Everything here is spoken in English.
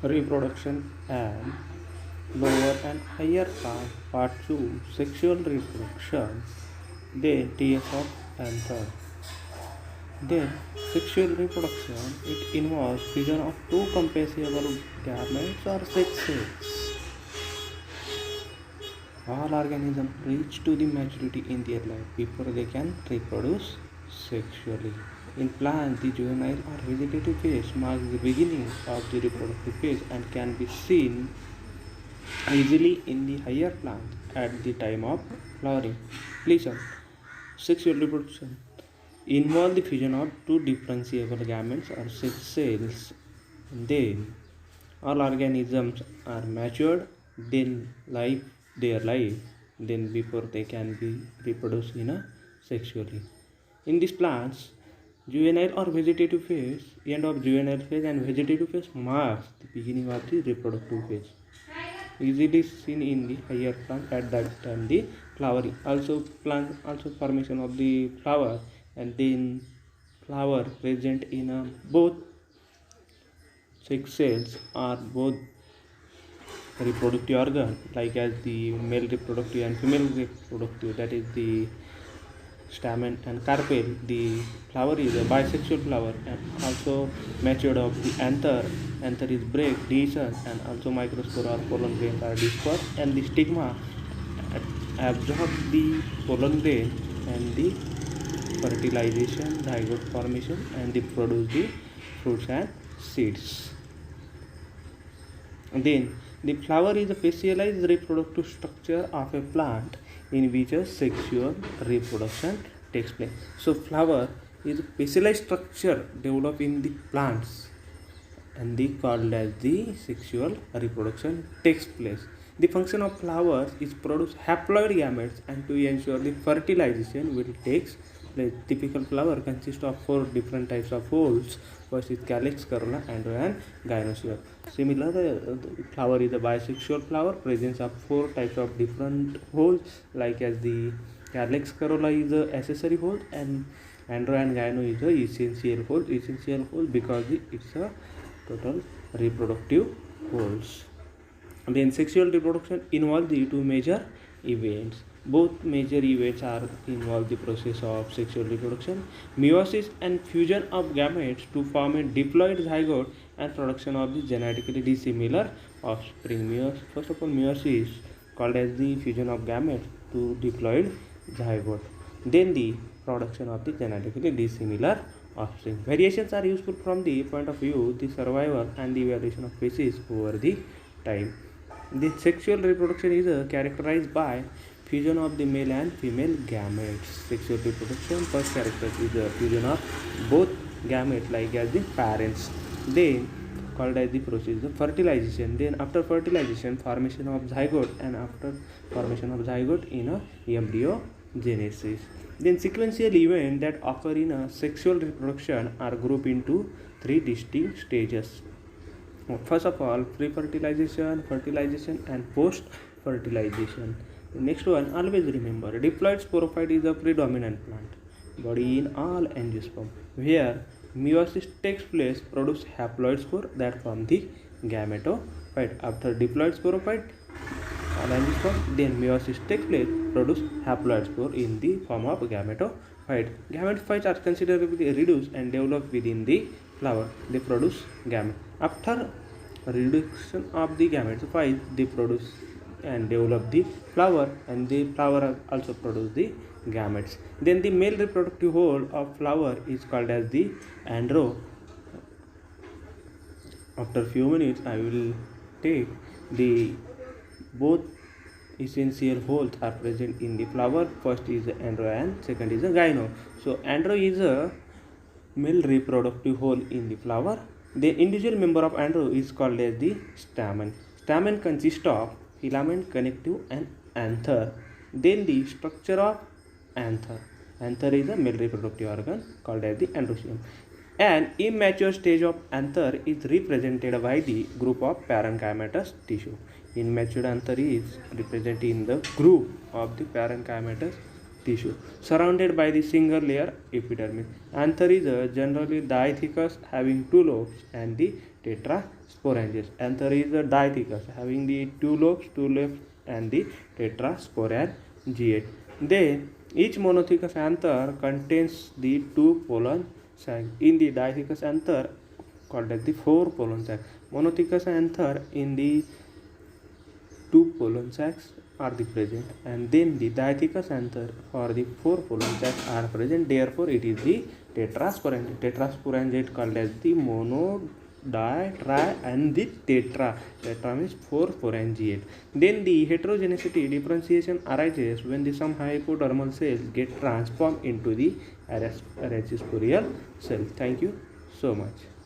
Reproduction and lower and higher plant. Part 2. Sexual reproduction. Then TF of anther. Then sexual reproduction. It involves fusion of two compatible gametes or sexes. All organisms reach to the maturity in their life before they can reproduce sexually. In plants, the juvenile or vegetative phase marks the beginning of the reproductive phase and can be seen easily in the higher plants at the time of flowering. Listen, sexual reproduction involves the fusion of two differentiable gametes or sex cells. Then all organisms are matured, then their life, then before they can be reproduced in a sexually. In these plants, juvenile or vegetative phase, end of juvenile phase and vegetative phase marks the beginning of the reproductive phase. Easily seen in the higher plant at that time the flowering. Also formation of the flower and then flower present in both sex cells are both reproductive organ like as the male reproductive and female reproductive, that is the stamen and carpel. The flower is a bisexual flower and also matured of the anther is break dehiscent and also microspore or pollen grains are dispersed and the stigma absorb the pollen grain and the fertilization zygote formation and they produce the fruits and seeds. Then the flower is a specialized reproductive structure of a plant in which a sexual reproduction takes place. So flower is a specialized structure developed in the plants and they called as the sexual reproduction takes place. The function of flowers is produce haploid gametes and to ensure the fertilization will takes place. Typical flower consists of 4 different types of holes. First is calyx, corolla, android and gynosphere. Similar, flower is a bisexual flower, presence of 4 types of different holes like as the calyx, corolla is a accessory hole and android and gyno is a essential hole because it's a total reproductive holes. Then sexual reproduction involves the two major events. Both major events are involve the process of sexual reproduction, meiosis and fusion of gametes to form a diploid zygote and production of the genetically dissimilar offspring. First of all, meiosis called as the fusion of gametes to diploid zygote. Then the production of the genetically dissimilar offspring. Variations are useful from the point of view the survival and the evaluation of species over the time. The sexual reproduction is characterized by fusion of the male and female gametes. Sexual reproduction first character is the fusion of both gametes like as the parents. Then called as the process of fertilization. Then after fertilization, formation of zygote and after formation of zygote in a embryogenesis. Then sequential events that occur in a sexual reproduction are grouped into 3 distinct stages. First of all, pre-fertilization, fertilization and post-fertilization. The next one, always remember, diploid sporophyte is a predominant plant body in all angiosperm, where meiosis takes place, produce haploid spore that form the gametophyte. After diploid sporophyte, all angiosperm, then meiosis takes place, produce haploid spore in the form of gametophyte. Gametophytes are considerably reduced and develop within the flower. They produce gamete. After reduction of the gametophytes, they produce and develop the flower and the flower also produce the gametes. Then the male reproductive hole of flower is called as the andro. After few minutes I will take the both essential holes are present in the flower. First is the andro and second is the gyno. So andro is a male reproductive hole in the flower. The individual member of andro is called as the stamen. Stamen consists of filament, connective and anther. Then the structure of anther. Anther is a male reproductive organ called as the androecium. An immature stage of anther is represented by the group of parenchymatous tissue. Immature anther is represented in the group of the parenchymatous tissue surrounded by the single layer epidermis. Anther is generally diathecous having 2 lobes and the tetrasporangiates. Anther is the dithecus, having the 2 lobes, 2 left, and the tetrasporangiate. Then each monothecous anther contains the 2 pollen sacs. In the dithecous anther, called as the 4 pollen sacs. Monothecous anther in the 2 pollen sacs are the present, and then the dithecous anther for the 4 pollen sacs are present. Therefore, it is the tetrasporangiate. Tetrasporangiate called as the mono, di, tri, and the tetra. Tetra means 4 sporangiate. Then the heterogeneity differentiation arises when some hypodermal cells get transformed into the arachisporial cell. Thank you so much.